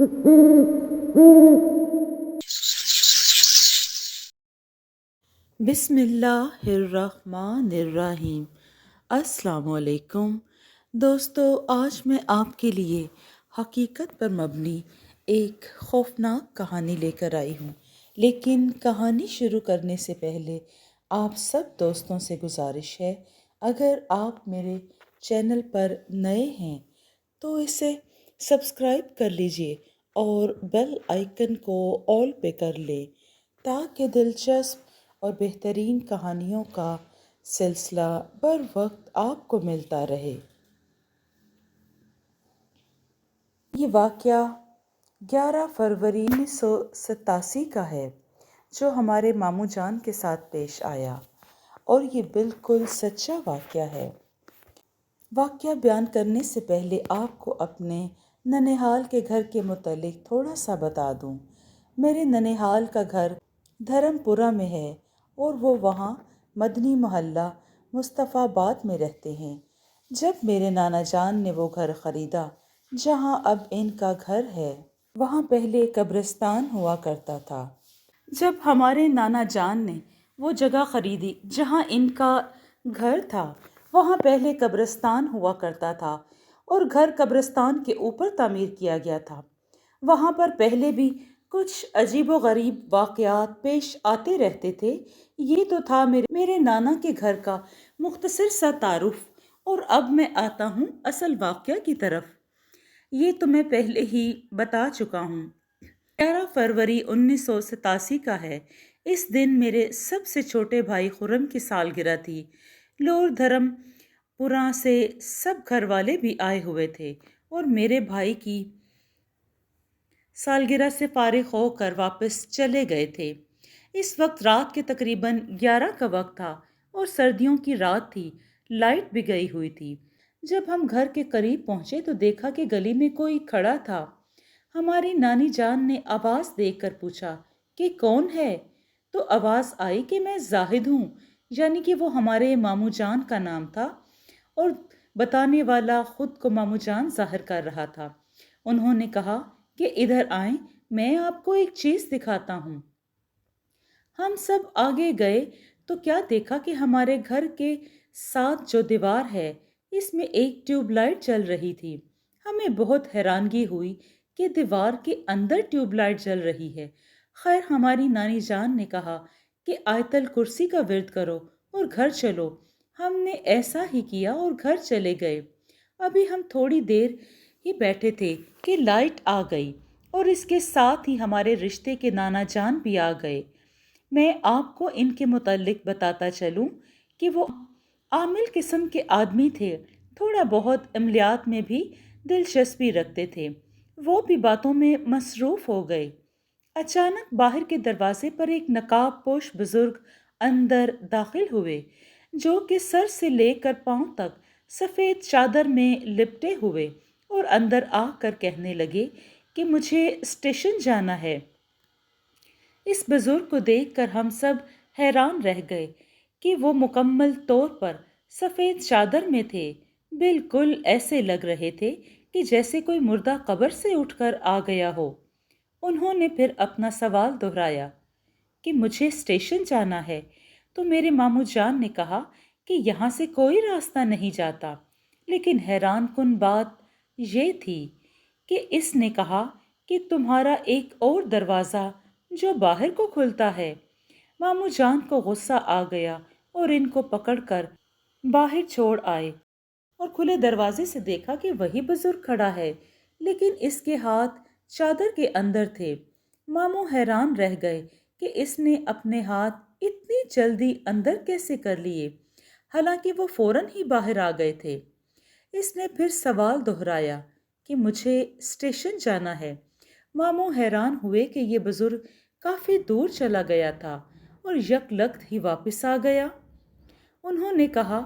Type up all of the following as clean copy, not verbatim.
بسم اللہ الرحمن الرحیم۔ السلام علیکم دوستو، آج میں آپ کے لیے حقیقت پر مبنی ایک خوفناک کہانی لے کر آئی ہوں، لیکن کہانی شروع کرنے سے پہلے آپ سب دوستوں سے گزارش ہے، اگر آپ میرے چینل پر نئے ہیں تو اسے سبسکرائب کر لیجئے اور بیل آئیکن کو آل پہ کر لیں تاکہ دلچسپ اور بہترین کہانیوں کا سلسلہ بر وقت آپ کو ملتا رہے۔ یہ واقعہ 11 فروری 1987 کا ہے جو ہمارے ماموں جان کے ساتھ پیش آیا، اور یہ بالکل سچا واقعہ ہے۔ واقعہ بیان کرنے سے پہلے آپ کو اپنے ننہال کے گھر کے متعلق تھوڑا سا بتا دوں۔ میرے ننہال کا گھر دھرم پورہ میں ہے اور وہ وہاں مدنی محلہ مصطفیٰ آباد میں رہتے ہیں۔ جب میرے نانا جان نے وہ گھر خریدا جہاں اب ان کا گھر ہے، وہاں پہلے قبرستان ہوا کرتا تھا۔ جب ہمارے نانا جان نے وہ جگہ خریدی جہاں ان کا گھر تھا، وہاں پہلے قبرستان ہوا کرتا تھا اور گھر قبرستان کے اوپر تعمیر کیا گیا تھا۔ وہاں پر پہلے بھی کچھ عجیب و غریب واقعات پیش آتے رہتے تھے۔ یہ تو تھا میرے نانا کے گھر کا مختصر سا تعارف، اور اب میں آتا ہوں اصل واقعہ کی طرف۔ یہ تو میں پہلے ہی بتا چکا ہوں۔ 11 فروری 1987 کا ہے۔ اس دن میرے سب سے چھوٹے بھائی خرم کی سالگرہ تھی۔ لور دھرم پورہ سے سب گھر والے بھی آئے ہوئے تھے اور میرے بھائی کی سالگرہ سے فارغ ہو کر واپس چلے گئے تھے۔ اس وقت رات کے تقریباً 11 کا وقت تھا اور سردیوں کی رات تھی، لائٹ بھی گئی ہوئی تھی۔ جب ہم گھر کے قریب پہنچے تو دیکھا کہ گلی میں کوئی کھڑا تھا۔ ہماری نانی جان نے آواز دیکھ کر پوچھا کہ کون ہے؟ تو آواز آئی کہ میں زاہد ہوں، یعنی کہ وہ ہمارے ماموں جان کا نام تھا، اور بتانے والا خود کو ماموں جان ظاہر کر رہا تھا۔ انہوں نے کہا کہ ادھر آئیں، میں آپ کو ایک چیز دکھاتا ہوں۔ ہم سب آگے گئے تو کیا دیکھا کہ ہمارے گھر کے ساتھ جو دیوار ہے، اس میں ایک ٹیوب لائٹ جل رہی تھی۔ ہمیں بہت حیرانگی ہوئی کہ دیوار کے اندر ٹیوب لائٹ جل رہی ہے۔ خیر، ہماری نانی جان نے کہا کہ آیت الکرسی کا ورد کرو اور گھر چلو۔ ہم نے ایسا ہی کیا اور گھر چلے گئے۔ ابھی ہم تھوڑی دیر ہی بیٹھے تھے کہ لائٹ آ گئی، اور اس کے ساتھ ہی ہمارے رشتے کے نانا جان بھی آ گئے۔ میں آپ کو ان کے متعلق بتاتا چلوں کہ وہ عامل قسم کے آدمی تھے، تھوڑا بہت عملیات میں بھی دلچسپی رکھتے تھے۔ وہ بھی باتوں میں مصروف ہو گئے۔ اچانک باہر کے دروازے پر ایک نقاب پوش بزرگ اندر داخل ہوئے، جو کہ سر سے لے کر پاؤں تک سفید چادر میں لپٹے ہوئے، اور اندر آ کر کہنے لگے کہ مجھے اسٹیشن جانا ہے۔ اس بزرگ کو دیکھ کر ہم سب حیران رہ گئے کہ وہ مکمل طور پر سفید چادر میں تھے، بالکل ایسے لگ رہے تھے کہ جیسے کوئی مردہ قبر سے اٹھ کر آ گیا ہو۔ انہوں نے پھر اپنا سوال دہرایا کہ مجھے اسٹیشن جانا ہے، تو میرے ماموں جان نے کہا کہ یہاں سے کوئی راستہ نہیں جاتا، لیکن حیران کن بات یہ تھی کہ اس نے کہا کہ تمہارا ایک اور دروازہ جو باہر کو کھلتا ہے۔ ماموں جان کو غصہ آ گیا اور ان کو پکڑ کر باہر چھوڑ آئے، اور کھلے دروازے سے دیکھا کہ وہی بزرگ کھڑا ہے، لیکن اس کے ہاتھ چادر کے اندر تھے۔ ماموں حیران رہ گئے کہ اس نے اپنے ہاتھ اتنی جلدی اندر کیسے کر لیے، حالانکہ وہ فوراً ہی باہر آ گئے تھے۔ اس نے پھر سوال دہرایا کہ مجھے اسٹیشن جانا ہے۔ ماموں حیران ہوئے کہ یہ بزرگ کافی دور چلا گیا تھا اور یک لخت ہی واپس آ گیا۔ انہوں نے کہا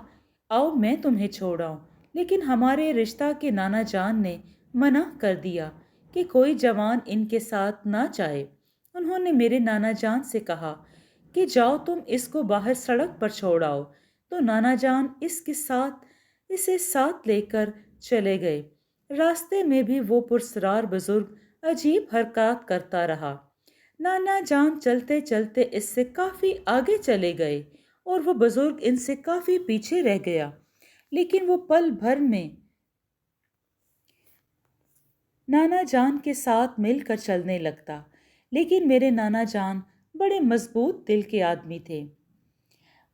آؤ میں تمہیں چھوڑاؤں، لیکن ہمارے رشتہ کے نانا جان نے منع کر دیا کہ کوئی جوان ان کے ساتھ نہ جائے۔ انہوں نے میرے نانا جان سے کہا کہ جاؤ تم اس کو باہر سڑک پر چھوڑ آؤ، تو نانا جان اسے ساتھ لے کر چلے گئے۔ راستے میں بھی وہ پرسرار بزرگ अजीब हरकत करता रहा। नाना जान चलते चलते इससे काफी आगे चले गए और वो बुजुर्ग इनसे काफी पीछे रह गया। लेकिन वो पल भर में नाना जान के साथ मिलकर चलने लगता। लेकिन मेरे नाना जान बड़े मजबूत दिल के आदमी थे।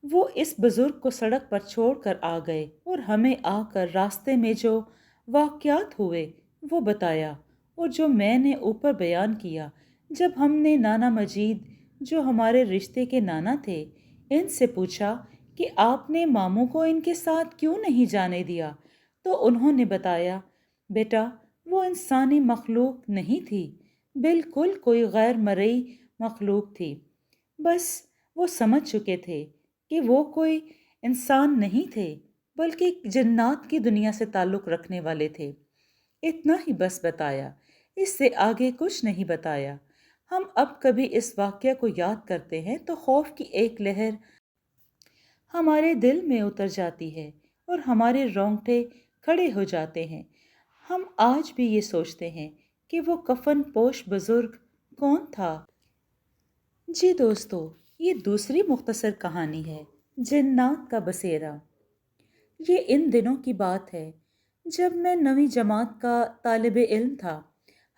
वो इस बुजुर्ग को सड़क पर छोड़कर आ गए और हमें आकर रास्ते में जो वाक़यात हुए वो बताया, और जो मैंने ऊपर बयान किया। जब हमने नाना मजीद, जो हमारे रिश्ते के नाना थे, इनसे पूछा कि आपने मामू को इनके साथ क्यों नहीं जाने दिया, तो उन्होंने बताया, बेटा वो इंसानी मखलूक नहीं थी, बिल्कुल कोई गैर मरई मखलूक थी। बस वो समझ चुके थे कि वो कोई इंसान नहीं थे, बल्कि एक जन्नात की दुनिया से ताल्लुक़ रखने वाले थे। इतना ही बस बताया, इससे आगे कुछ नहीं बताया। हम अब कभी इस वाक़या को याद करते हैं तो खौफ की एक लहर हमारे दिल में उतर जाती है और हमारे रोंगटे खड़े हो जाते हैं। हम आज भी ये सोचते हैं कि वो कफन पोश बुजुर्ग कौन था। जी दोस्तों, ये दूसरी मुख्तसर कहानी है, जिन्नात का बसेरा। ये इन दिनों की बात है जब मैं नवीं जमात का तालिब इल्म था।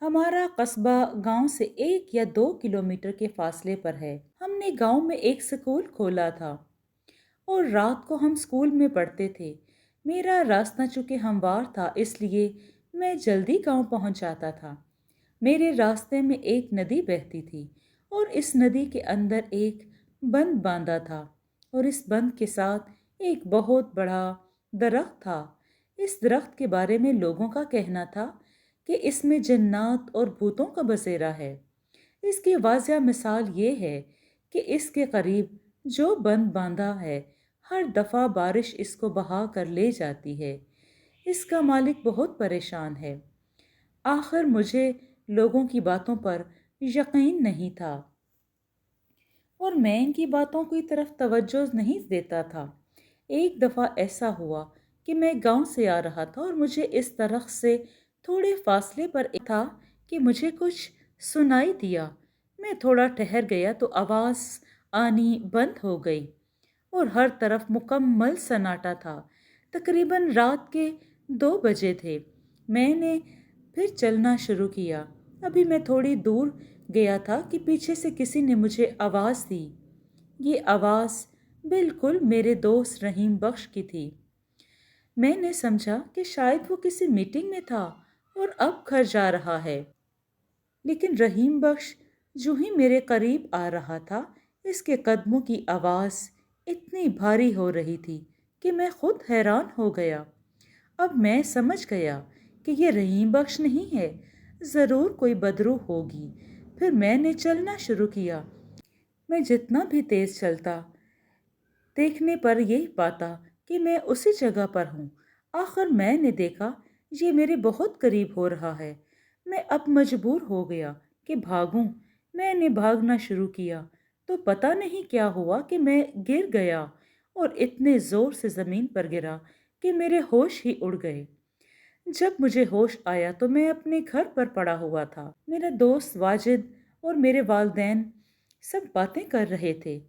हमारा कस्बा गांव से 1 या 2 किलोमीटर के फासले पर है। हमने गांव में एक स्कूल खोला था और रात को हम स्कूल में पढ़ते थे। मेरा रास्ता चूँकि हमवार था, इसलिए मैं जल्दी गांव पहुंच जाता था। मेरे रास्ते में एक नदी बहती थी और इस नदी के अंदर एक बंद बांधा था, और इस बंद के साथ एक बहुत बड़ा दरख्त था। इस दरख्त के बारे में लोगों का कहना था कि इसमें जन्नात और भूतों का बसेरा है। इसकी वाज़िया मिसाल ये है कि इसके करीब जो बंद बांधा है, हर दफ़ा बारिश इसको बहा कर ले जाती है। इसका मालिक बहुत परेशान है। आखिर मुझे लोगों की बातों पर यकीन नहीं था और मैं इनकी बातों की तरफ तवज्जो नहीं देता था। एक दफ़ा ऐसा हुआ कि मैं गांव से आ रहा था और मुझे इस दरख्त से थोड़े फासले पर था कि मुझे कुछ सुनाई दिया। मैं थोड़ा ठहर गया तो आवाज़ आनी बंद हो गई और हर तरफ मुकम्मल सन्नाटा था। तकरीबन रात के 2 बजे थे। मैंने फिर चलना शुरू किया। अभी मैं थोड़ी दूर गया था कि पीछे से किसी ने मुझे आवाज़ दी। ये आवाज़ बिल्कुल मेरे दोस्त रहीम बख्श की थी। मैंने समझा कि शायद वो किसी मीटिंग में था और अब घर जा रहा है। लेकिन रहीम बख्श जो ही मेरे करीब आ रहा था, इसके कदमों की आवाज़ इतनी भारी हो रही थी कि मैं खुद हैरान हो गया। अब मैं समझ गया कि ये रहीम बख्श नहीं है, ज़रूर कोई बदरू होगी। फिर मैंने चलना शुरू किया। मैं जितना भी तेज़ चलता, देखने पर यही पाता कि मैं उसी जगह पर हूँ। आखिर मैंने देखा ये मेरे बहुत करीब हो रहा है। मैं अब मजबूर हो गया कि भागूं। मैंने भागना शुरू किया तो पता नहीं क्या हुआ कि मैं गिर गया और इतने ज़ोर से ज़मीन पर गिरा कि मेरे होश ही उड़ गए। जब मुझे होश आया तो मैं अपने घर पर पड़ा हुआ था। मेरा दोस्त वाजिद और मेरे वालिदैन सब बातें कर रहे थे।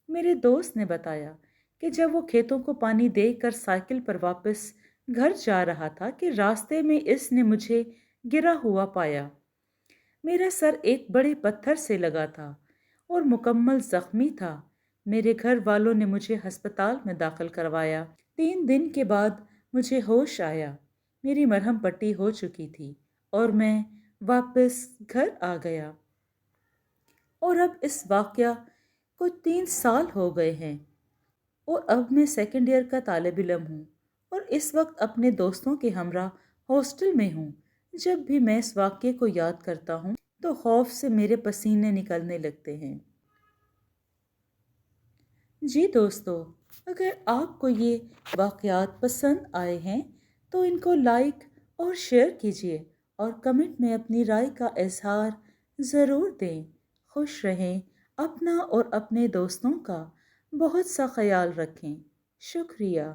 मेरे दोस्त ने बताया कि जब वो खेतों को पानी देकर साइकिल पर वापस घर जा रहा था कि रास्ते में इसने मुझे गिरा हुआ पाया। मेरा सर एक बड़े पत्थर से लगा था और मुकम्मल जख्मी था। मेरे घर वालों ने मुझे अस्पताल में दाखिल करवाया। 3 दिन के बाद मुझे होश आया। मेरी मरहम पट्टी हो चुकी थी और मैं वापस घर आ गया। और अब इस वाक़या को 3 साल हो गए हैं और अब मैं सेकंड ईयर का तालिब इल्म हूँ और इस वक्त अपने दोस्तों के हमरा हॉस्टल में हूँ। जब भी मैं इस वाक़ये को याद करता हूँ तो खौफ से मेरे पसीने निकलने लगते हैं। जी दोस्तों, अगर आपको ये वाक़यात पसंद आए हैं तो इनको लाइक और शेयर कीजिए और कमेंट में अपनी राय का इजहार ज़रूर दें। खुश रहें, अपना और अपने दोस्तों का बहुत सा ख्याल रखें। शुक्रिया।